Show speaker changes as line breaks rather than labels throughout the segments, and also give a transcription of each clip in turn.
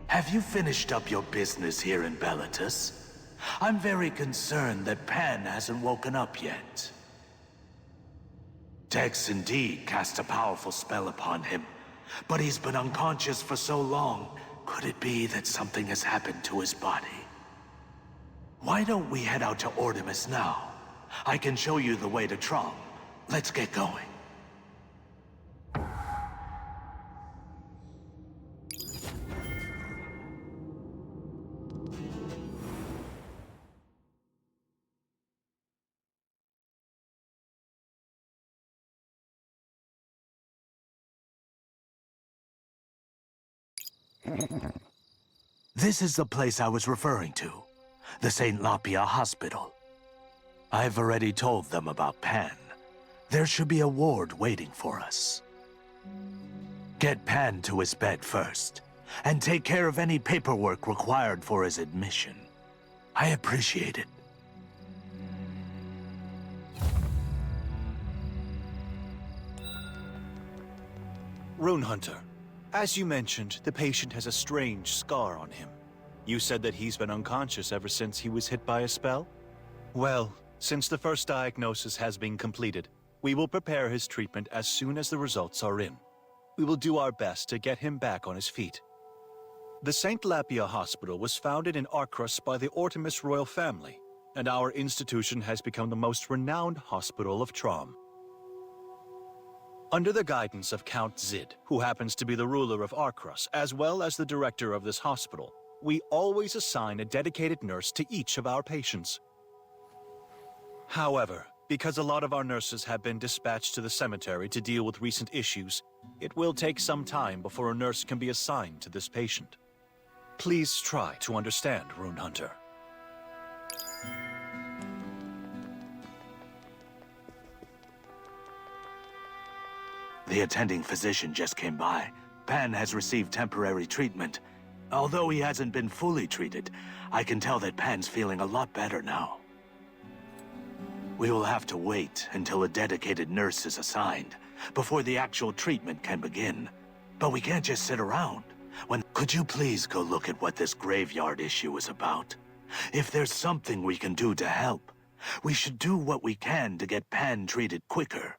Have you finished up your business here in Bellatus? I'm very concerned that Pan hasn't woken up yet. Dex indeed cast a powerful spell upon him, but he's been unconscious for so long. Could it be that something has happened to his body? Why don't we head out to Artemis now? I can show you the way to Trom. Let's get going. This is the place I was referring to, the St. Lapia Hospital. I've already told them about Pan. There should be a ward waiting for us. Get Pan to his bed first, and take care of any paperwork required for his admission. I appreciate it.
Rune Hunter. As you mentioned, the patient has a strange scar on him. You said that he's been unconscious ever since he was hit by a spell? Well, since the first diagnosis has been completed, we will prepare his treatment as soon as the results are in. We will do our best to get him back on his feet. The St. Lapia Hospital was founded in Arcrus by the Artemis royal family, and our institution has become the most renowned hospital of Trom. Under the guidance of Count Zid, who happens to be the ruler of Arcrus, as well as the director of this hospital, we always assign a dedicated nurse to each of our patients. However, because a lot of our nurses have been dispatched to the cemetery to deal with recent issues, it will take some time before a nurse can be assigned to this patient. Please try to understand, Rune Hunter.
The attending physician just came by. Pan has received temporary treatment. Although he hasn't been fully treated, I can tell that Pan's feeling a lot better now. We will have to wait until a dedicated nurse is assigned before the actual treatment can begin. But we can't just sit around. Could you please go look at what this graveyard issue is about? If there's something we can do to help, we should do what we can to get Pan treated quicker.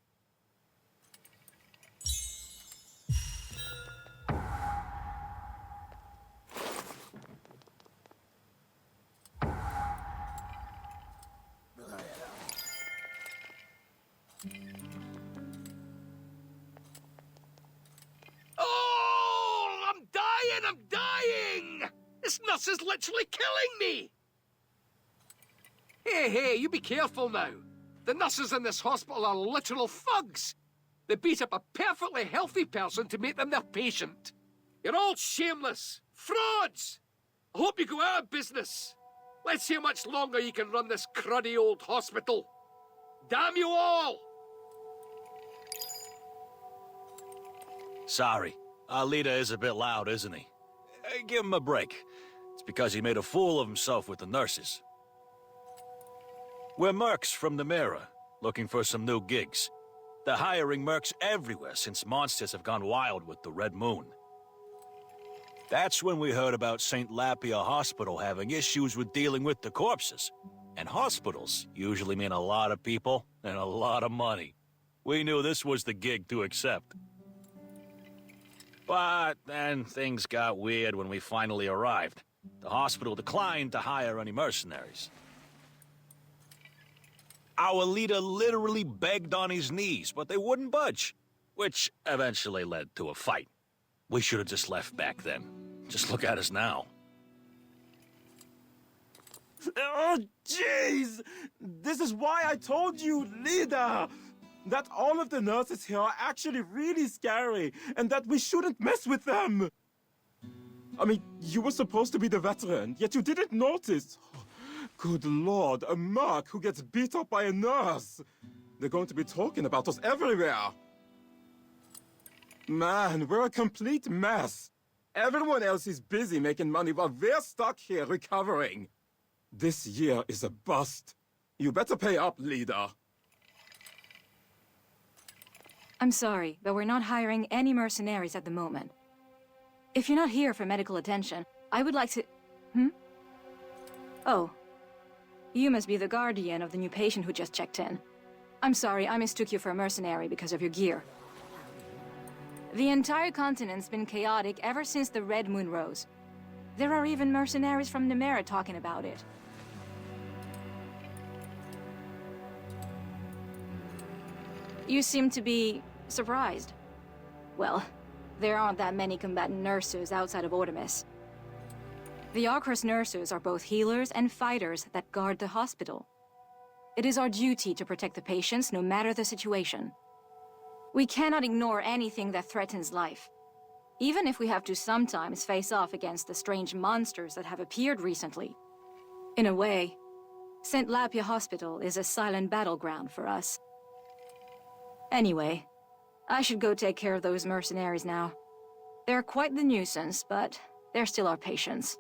I'm dying! This nurse is literally killing me! Hey, you be careful now. The nurses in this hospital are literal thugs. They beat up a perfectly healthy person to make them their patient. You're all shameless. Frauds! I hope you go out of business. Let's see how much longer you can run this cruddy old hospital. Damn you all!
Sorry. Our leader is a bit loud, isn't he? Give him a break. It's because he made a fool of himself with the nurses. We're mercs from the Mirror, looking for some new gigs. They're hiring mercs everywhere since monsters have gone wild with the Red Moon. That's when we heard about St. Lapia Hospital having issues with dealing with the corpses. And hospitals usually mean a lot of people and a lot of money. We knew this was the gig to accept. But then things got weird when we finally arrived. The hospital declined to hire any mercenaries. Our leader literally begged on his knees, but they wouldn't budge, which eventually led to a fight. We should have just left back then. Just look at us now.
Oh, jeez! This is why I told you, leader! That all of the nurses here are actually really scary, and that we shouldn't mess with them! I mean, you were supposed to be the veteran, yet you didn't notice. Good lord, a merc who gets beat up by a nurse! They're going to be talking about us everywhere! Man, we're a complete mess! Everyone else is busy making money while we're stuck here recovering. This year is a bust. You better pay up, leader.
I'm sorry, but we're not hiring any mercenaries at the moment. If you're not here for medical attention, I would like to... Hmm? Oh. You must be the guardian of the new patient who just checked in. I'm sorry, I mistook you for a mercenary because of your gear. The entire continent's been chaotic ever since the Red Moon rose. There are even mercenaries from Nemera talking about it. You seem to be surprised. Well, there aren't that many combatant nurses outside of Artemis. The Arcros nurses are both healers and fighters that guard the hospital. It is our duty to protect the patients no matter the situation. We cannot ignore anything that threatens life, even if we have to sometimes face off against the strange monsters that have appeared recently. In a way, St. Lapia Hospital is a silent battleground for us. Anyway, I should go take care of those mercenaries now. They're quite the nuisance, but they're still our patients.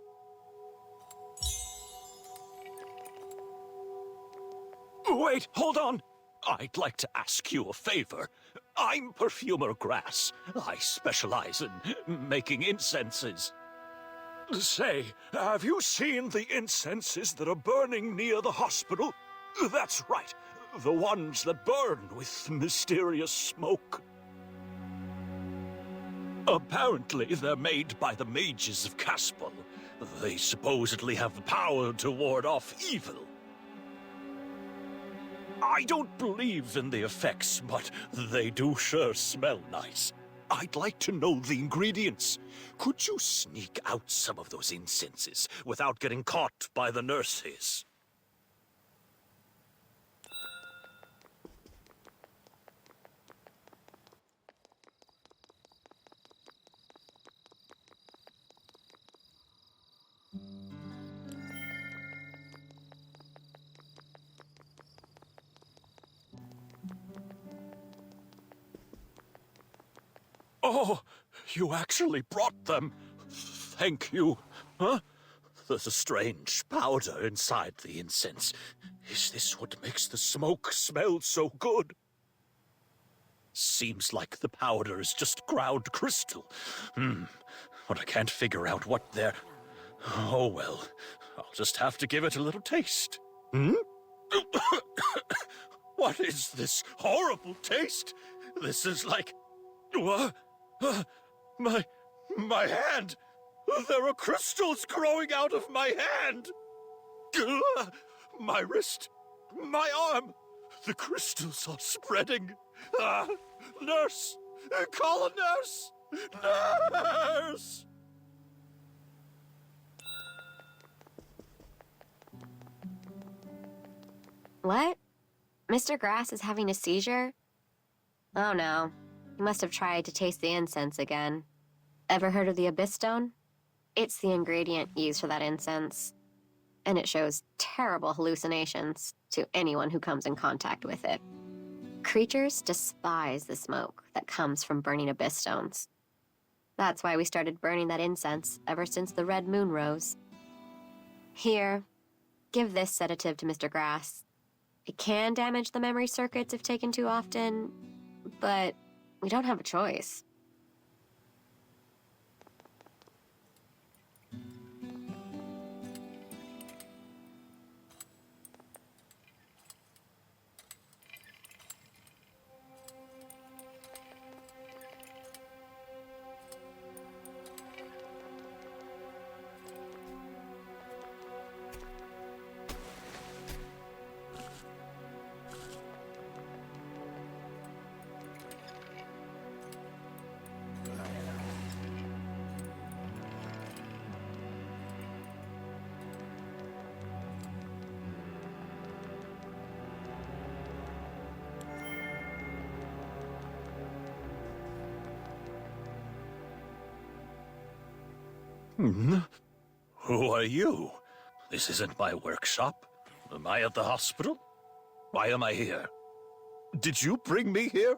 Wait, hold on! I'd like to ask you a favor. I'm Perfumer Grass. I specialize in making incenses. Say, have you seen the incenses that are burning near the hospital? That's right, the ones that burn with mysterious smoke. Apparently, they're made by the mages of Caspel. They supposedly have the power to ward off evil. I don't believe in the effects, but they do sure smell nice. I'd like to know the ingredients. Could you sneak out some of those incenses without getting caught by the nurses? Oh, you actually brought them. Thank you. Huh? There's a strange powder inside the incense. Is this what makes the smoke smell so good? Seems like the powder is just ground crystal. But I can't figure out what they're... Oh well, I'll just have to give it a little taste. What is this horrible taste? This is like... What? My hand! There are crystals growing out of my hand! My wrist! My arm! The crystals are spreading! Nurse! Call a nurse! Nurse!
What? Mr. Grass is having a seizure? Oh no. He must have tried to taste the incense again. Ever heard of the Abyss Stone? It's the ingredient used for that incense. And it shows terrible hallucinations to anyone who comes in contact with it. Creatures despise the smoke that comes from burning Abyss Stones. That's why we started burning that incense ever since the Red Moon rose. Here, give this sedative to Mr. Grass. It can damage the memory circuits if taken too often, but we don't have a choice.
Who are you? This isn't my workshop. Am I at the hospital? Why am I here? Did you bring me here?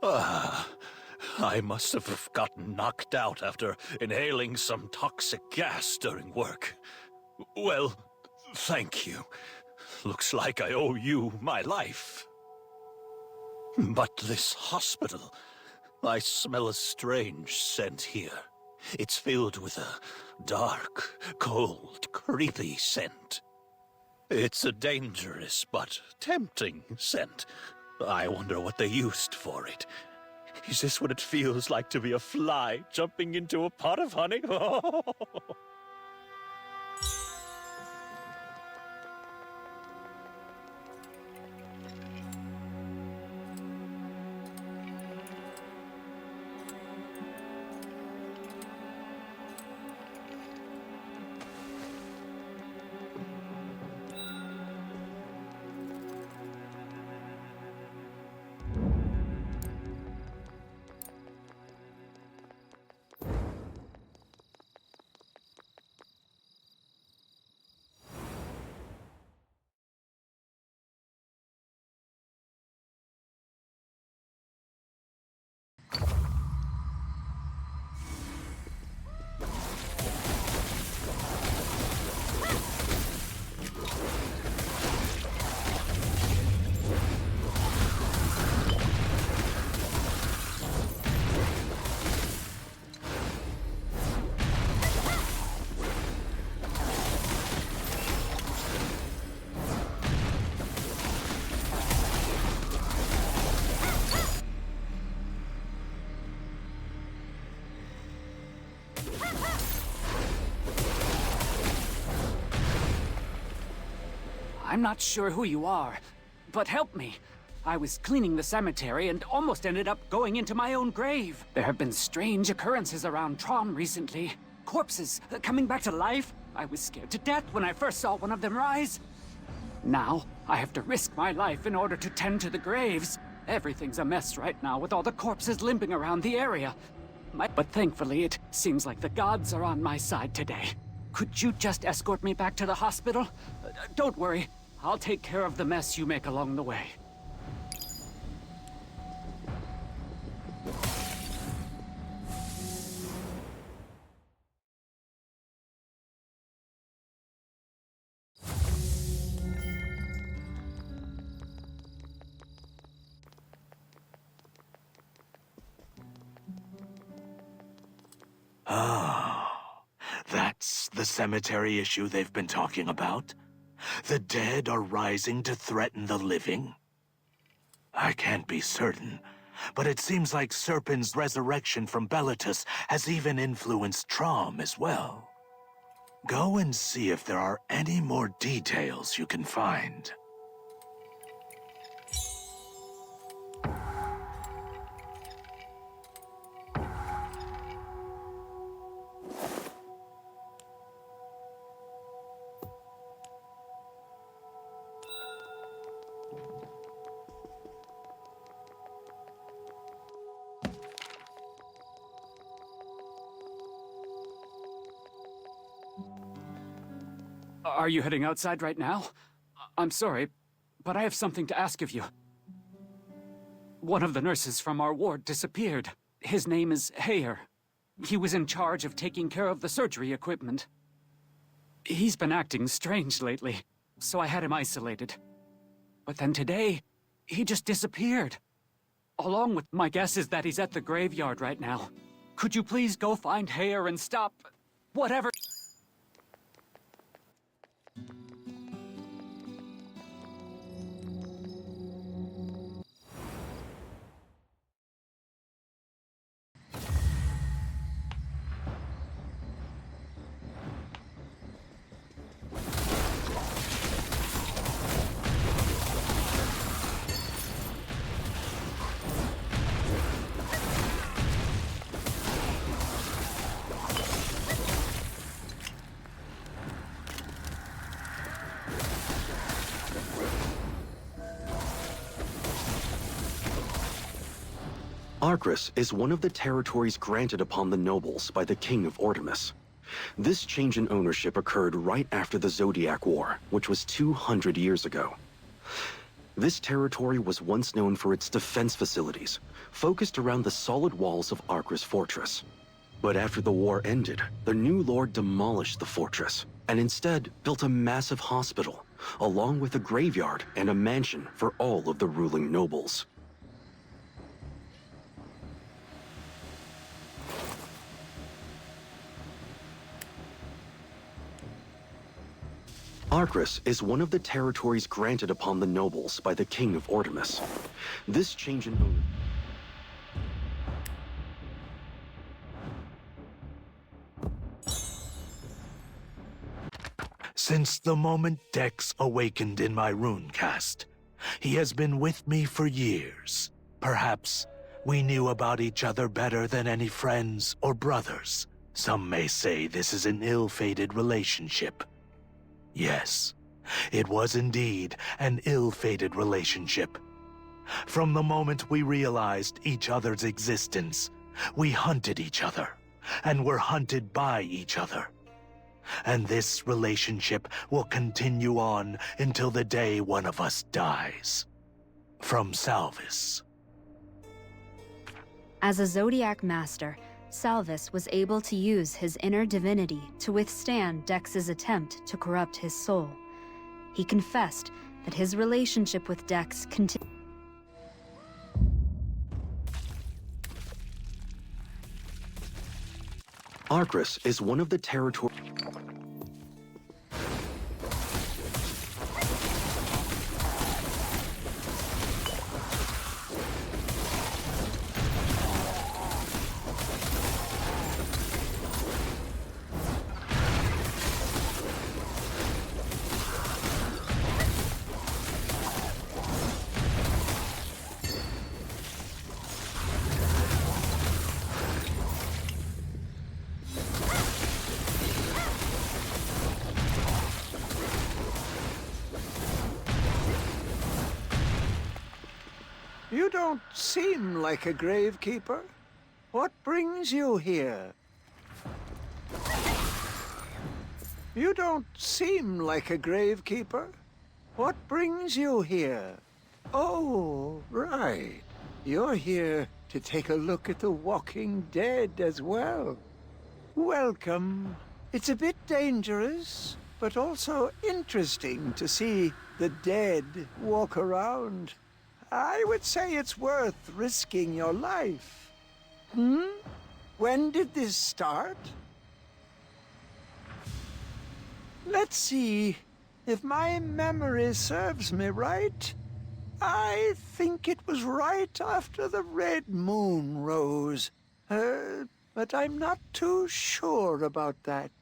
I must have gotten knocked out after inhaling some toxic gas during work. Well, thank you. Looks like I owe you my life. But this hospital, I smell a strange scent here. It's filled with a dark, cold, creepy scent. It's a dangerous but tempting scent. I wonder what they used for it. Is this what it feels like to be a fly jumping into a pot of honey?
I'm not sure who you are, but help me. I was cleaning the cemetery and almost ended up going into my own grave. There have been strange occurrences around Trom recently. Corpses coming back to life. I was scared to death when I first saw one of them rise. Now, I have to risk my life in order to tend to the graves. Everything's a mess right now with all the corpses limping around the area. But thankfully, it seems like the gods are on my side today. Could you just escort me back to the hospital? Don't worry. I'll take care of the mess you make along the way.
Oh, that's the cemetery issue they've been talking about? The dead are rising to threaten the living? I can't be certain, but it seems like Serpent's resurrection from Bellatus has even influenced Trom as well. Go and see if there are any more details you can find.
Are you heading outside right now? I'm sorry, but I have something to ask of you. One of the nurses from our ward disappeared. His name is Heyer. He was in charge of taking care of the surgery equipment. He's been acting strange lately, so I had him isolated. But then today, he just disappeared. Along with my guess is that he's at the graveyard right now. Could you please go find Heyer and stop whatever...
Arcris is one of the territories granted upon the nobles by the King of Ortimus. This change in ownership occurred right after the Zodiac War, which was 200 years ago. This territory was once known for its defense facilities, focused around the solid walls of Arcris Fortress. But after the war ended, the new lord demolished the fortress, and instead built a massive hospital, along with a graveyard and a mansion for all of the ruling nobles. Arcris is one of the territories granted upon the nobles by the King of Ortimus. This change in ownership...
Since the moment Dex awakened in my runecast, he has been with me for years. Perhaps we knew about each other better than any friends or brothers. Some may say this is an ill-fated relationship. Yes, it was indeed an ill-fated relationship. From the moment we realized each other's existence, we hunted each other, and were hunted by each other. And this relationship will continue on until the day one of us dies. From Salvis.
As a Zodiac Master, Salvis was able to use his inner divinity to withstand Dex's attempt to corrupt his soul. He confessed that his relationship with Dex continued.
Arcris is one of the territories...
You don't seem like a gravekeeper. What brings you here? You don't seem like a gravekeeper. What brings you here? Oh, right. You're here to take a look at the walking dead as well. Welcome. It's a bit dangerous, but also interesting to see the dead walk around. I would say it's worth risking your life. When did this start? Let's see. If my memory serves me right, I think it was right after the red moon rose. But I'm not too sure about that.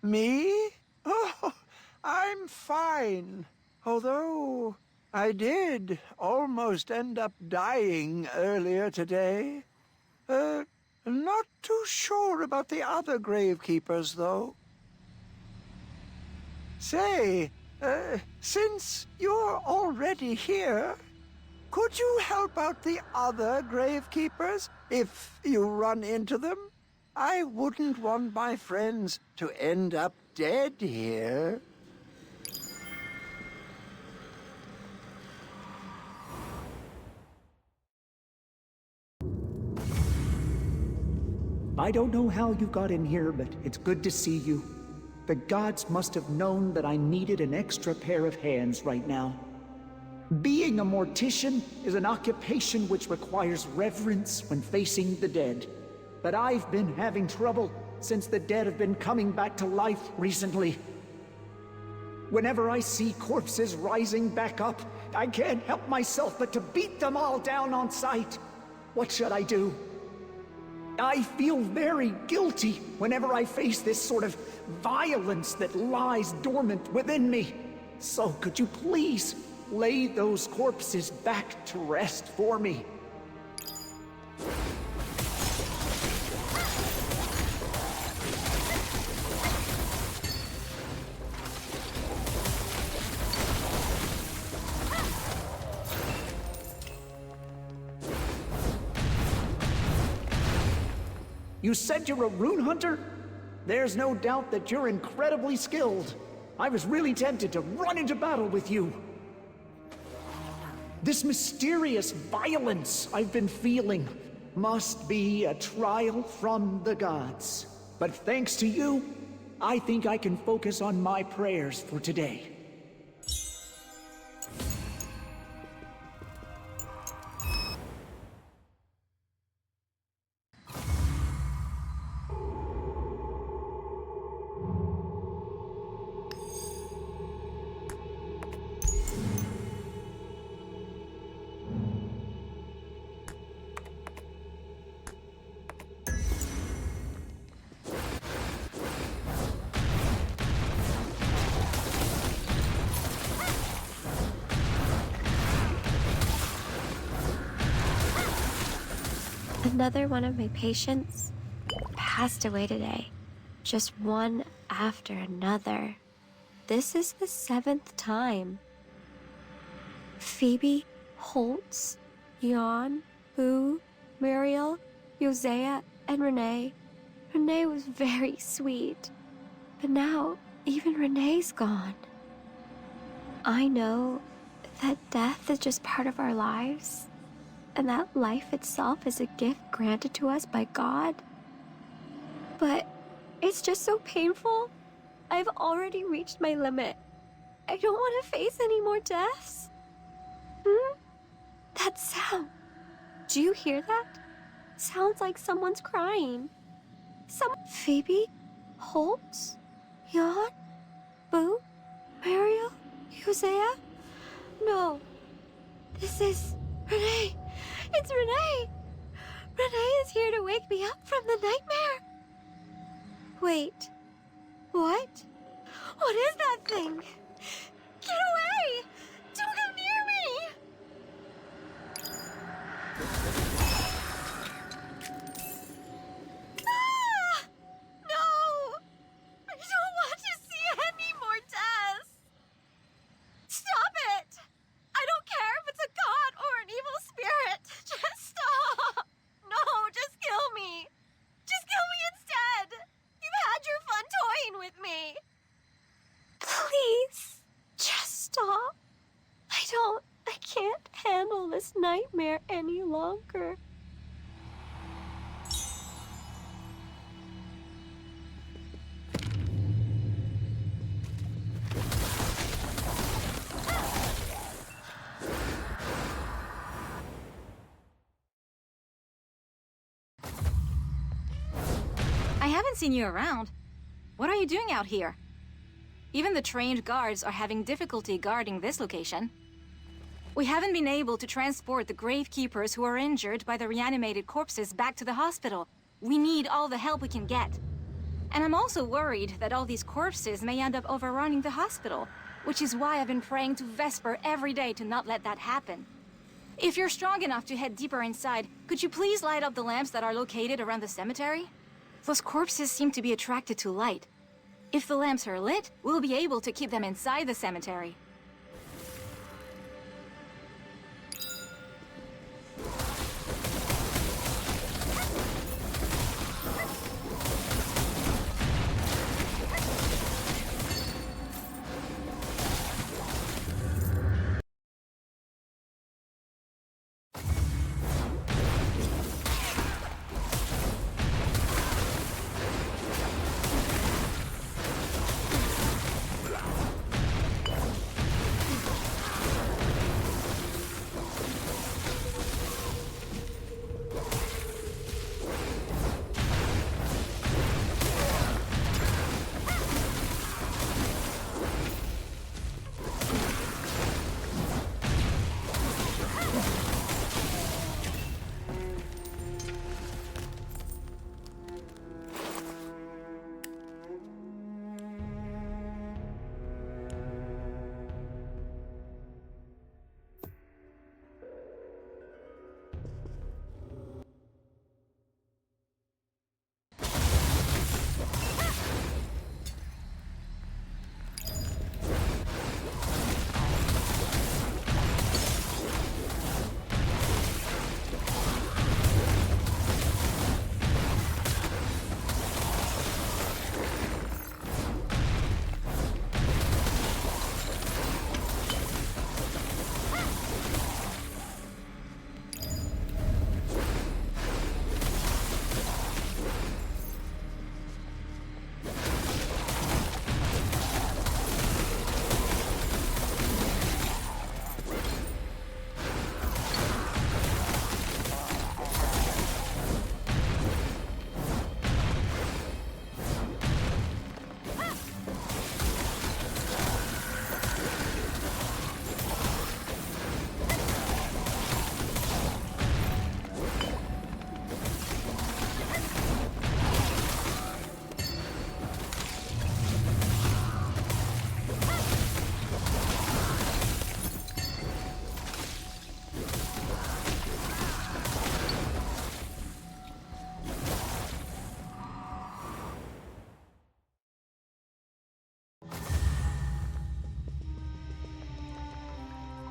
Me? Oh, I'm fine. Although I did almost end up dying earlier today. Not too sure about the other gravekeepers, though. Say, since you're already here, could you help out the other gravekeepers if you run into them? I wouldn't want my friends to end up dead here.
I don't know how you got in here, but it's good to see you. The gods must have known that I needed an extra pair of hands right now. Being a mortician is an occupation which requires reverence when facing the dead. But I've been having trouble since the dead have been coming back to life recently. Whenever I see corpses rising back up, I can't help myself but to beat them all down on sight. What should I do? I feel very guilty whenever I face this sort of violence that lies dormant within me. So could you please lay those corpses back to rest for me? You said you're a rune hunter? There's no doubt that you're incredibly skilled. I was really tempted to run into battle with you. This mysterious violence I've been feeling must be a trial from the gods. But thanks to you, I think I can focus on my prayers for today.
Another one of my patients passed away today. Just one after another. This is the 7th time. Phoebe, Holtz, Jan, Boo, Muriel, Hosea, and Renee. Renee was very sweet. But now, even Renee's gone. I know that death is just part of our lives, and that life itself is a gift granted to us by God. But it's just so painful. I've already reached my limit. I don't want to face any more deaths. That sound. Do you hear that? Sounds like someone's crying. Phoebe? Holtz? Jan? Boo? Mariel? Hosea? No. This is Renee. It's Renee. Renee is here to wake me up from the nightmare. Wait. What? What is that thing? Get away! Don't come near me! Ah! No! I don't want to see any more deaths! Stop it! I don't care if it's a god or an evil spirit! Just stop! No, just kill me! Just kill me instead! You've had your fun toying with me! Please, just stop. I can't handle this nightmare any longer.
I haven't seen you around. What are you doing out here? Even the trained guards are having difficulty guarding this location. We haven't been able to transport the gravekeepers who are injured by the reanimated corpses back to the hospital. We need all the help we can get. And I'm also worried that all these corpses may end up overrunning the hospital, which is why I've been praying to Vesper every day to not let that happen. If you're strong enough to head deeper inside, could you please light up the lamps that are located around the cemetery? Those corpses seem to be attracted to light. If the lamps are lit, we'll be able to keep them inside the cemetery.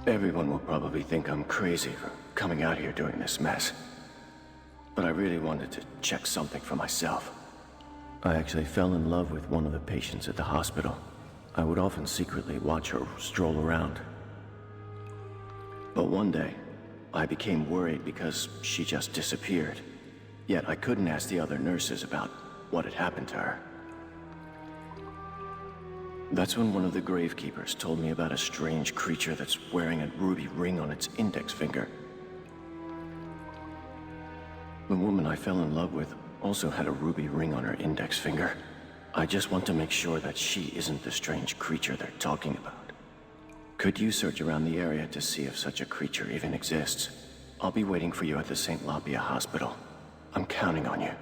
Everyone will probably think I'm crazy for coming out here during this mess. But I really wanted to check something for myself. I actually fell in love with one of the patients at the hospital. I would often secretly watch her stroll around. But one day, I became worried because she just disappeared. Yet I couldn't ask the other nurses about what had happened to her. That's when one of the gravekeepers told me about a strange creature that's wearing a ruby ring on its index finger. The woman I fell in love with also had a ruby ring on her index finger. I just want to make sure that she isn't the strange creature they're talking about. Could you search around the area to see if such a creature even exists? I'll be waiting for you at the St. Lapia Hospital. I'm counting on you.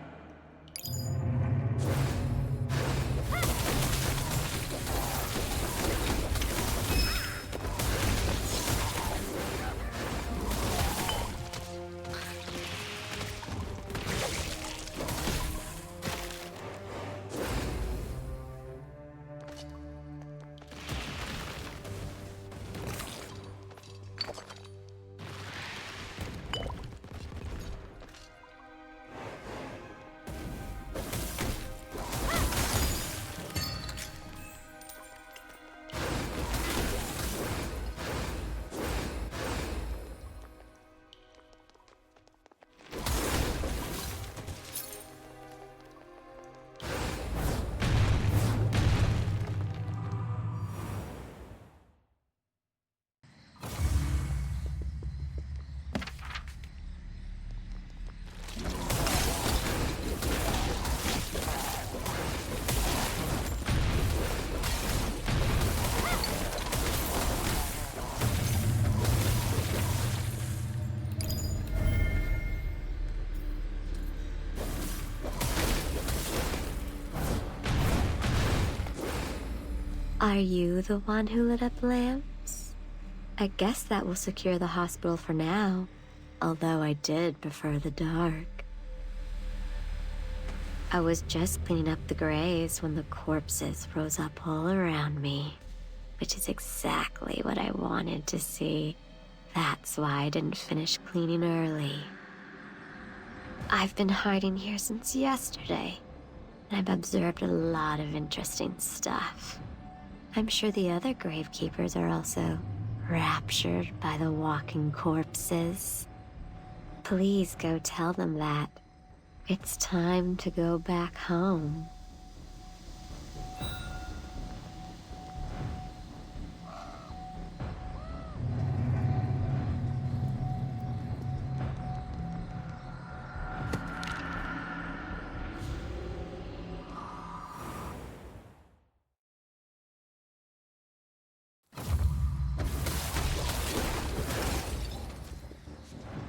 Are you the one who lit up lamps? I guess that will secure the hospital for now, although I did prefer the dark. I was just cleaning up the graves when the corpses rose up all around me, which is exactly what I wanted to see. That's why I didn't finish cleaning early. I've been hiding here since yesterday, and I've observed a lot of interesting stuff. I'm sure the other gravekeepers are also raptured by the walking corpses. Please go tell them that it's time to go back home.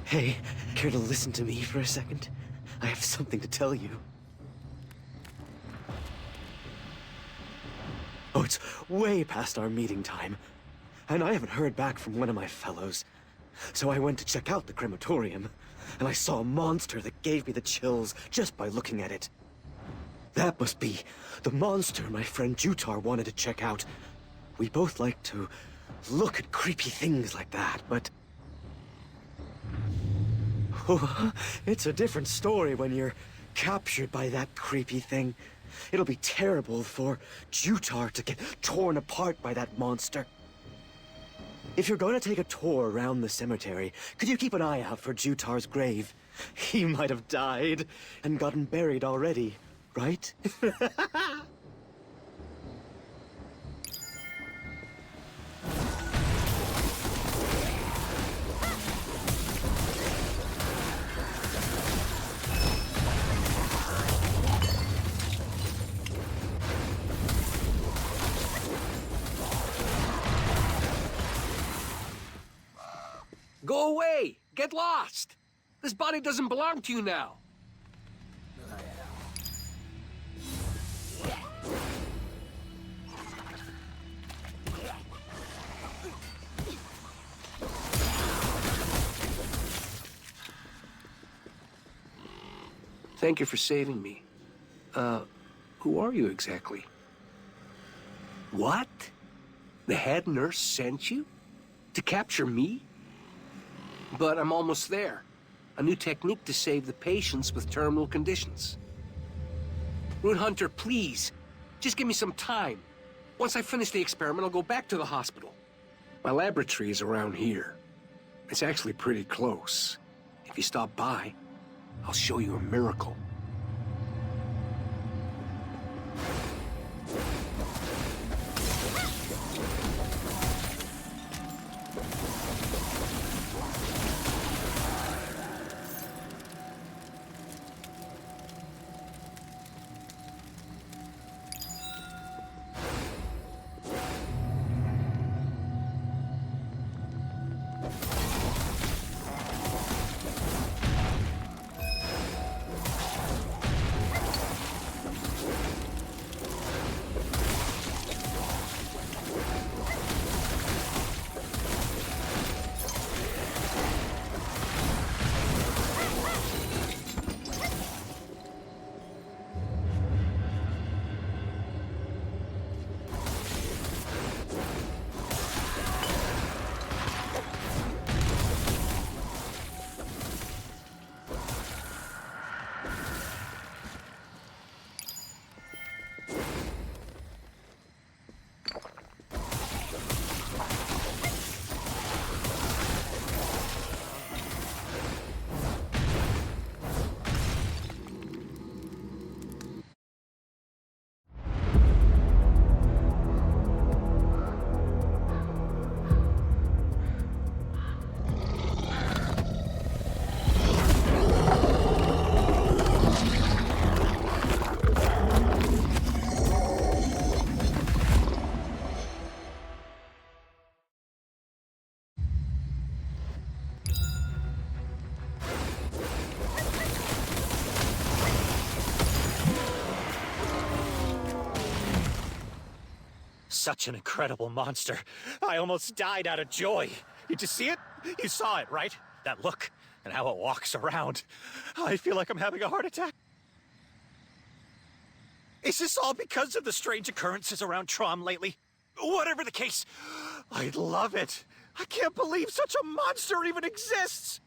Hey, care to listen to me for a second? I have something to tell you. Oh, it's way past our meeting time. And I haven't heard back from one of my fellows. So I went to check out the crematorium, and I saw a monster that gave me the chills just by looking at it. That must be the monster my friend Jutar wanted to check out. We both like to look at creepy things like that, but... Oh, it's a different story when you're captured by that creepy thing. It'll be terrible for Jutar to get torn apart by that monster. If you're going to take a tour around the cemetery, could you keep an eye out for Jutar's grave? He might have died and gotten buried already, right?
Go away! Get lost! This body doesn't belong to you now. Thank you for saving me. Who are you exactly? What? The head nurse sent you? To capture me? But I'm almost there. A new technique to save the patients with terminal conditions. Rune Hunter, please. Just give me some time. Once I finish the experiment, I'll go back to the hospital. My laboratory is around here. It's actually pretty close. If you stop by, I'll show you a miracle.
Such an incredible monster. I almost died out of joy. Did you see it? You saw it, right? That look, and how it walks around. I feel like I'm having a heart attack. Is this all because of the strange occurrences around Trom lately? Whatever the case, I love it. I can't believe such a monster even exists.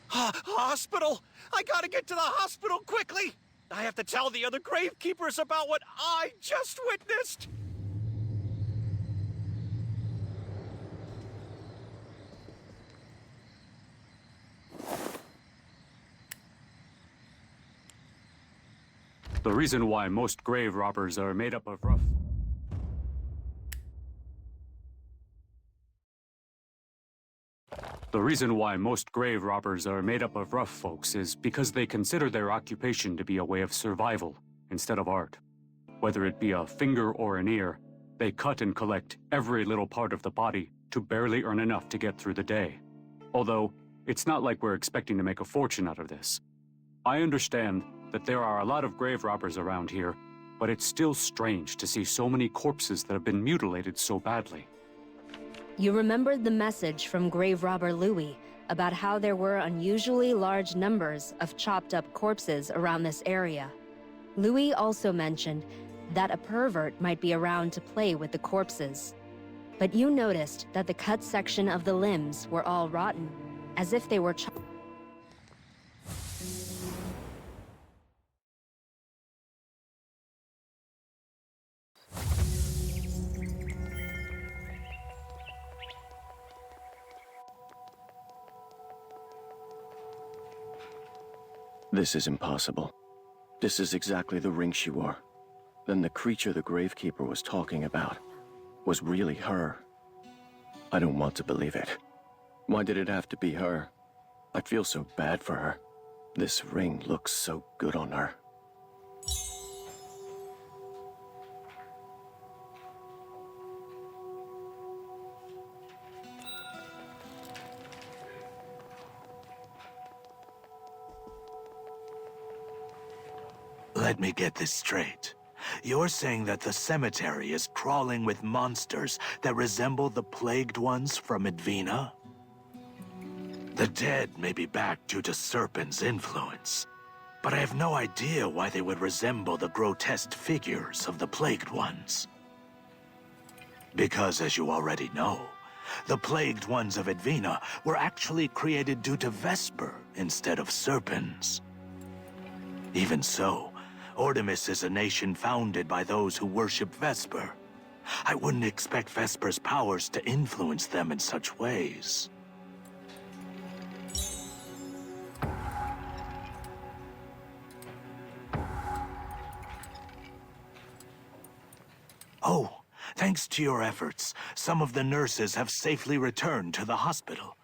Hospital! I gotta get to the hospital quickly! I have to tell the other gravekeepers about what I just witnessed!
The reason why most grave robbers are made up of rough... The reason why most grave robbers are made up of rough folks is because they consider their occupation to be a way of survival instead of art. Whether it be a finger or an ear, they cut and collect every little part of the body to barely earn enough to get through the day. Although, it's not like we're expecting to make a fortune out of this. I understand that there are a lot of grave robbers around here, but it's still strange to see so many corpses that have been mutilated so badly.
You remembered the message from grave robber Louis about how there were unusually large numbers of chopped up corpses around this area. Louis also mentioned that a pervert might be around to play with the corpses. But you noticed that the cut section of the limbs were all rotten, as if they were chopped.
This is impossible. This is exactly the ring she wore. Then the creature the gravekeeper was talking about was really her. I don't want to believe it. Why did it have to be her? I feel so bad for her. This ring looks so good on her.
Let me get this straight. You're saying that the cemetery is crawling with monsters that resemble the plagued ones from Edvina? The dead may be back due to Serpent's influence, but I have no idea why they would resemble the grotesque figures of the plagued ones. Because, as you already know, The plagued ones of Edvina were actually created due to Vesper instead of serpents. Even so, Artemis is a nation founded by those who worship Vesper. I wouldn't expect Vesper's powers to influence them in such ways. Oh, thanks to your efforts, some of the nurses have safely returned to the hospital.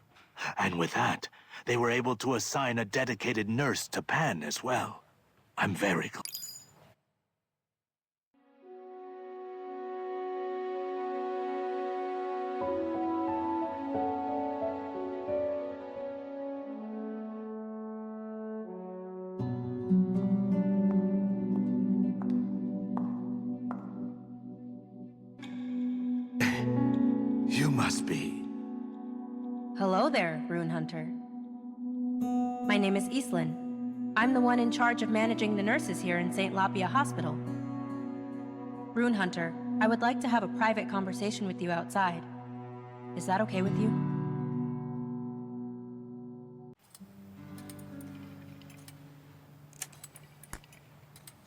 And with that, they were able to assign a dedicated nurse to Pan as well. I'm very glad. You must be...
Hello there, Rune Hunter. My name is Eastlyn. I'm the one in charge of managing the nurses here in St. Lapia Hospital. Rune Hunter, I would like to have a private conversation with you outside. Is that okay with you?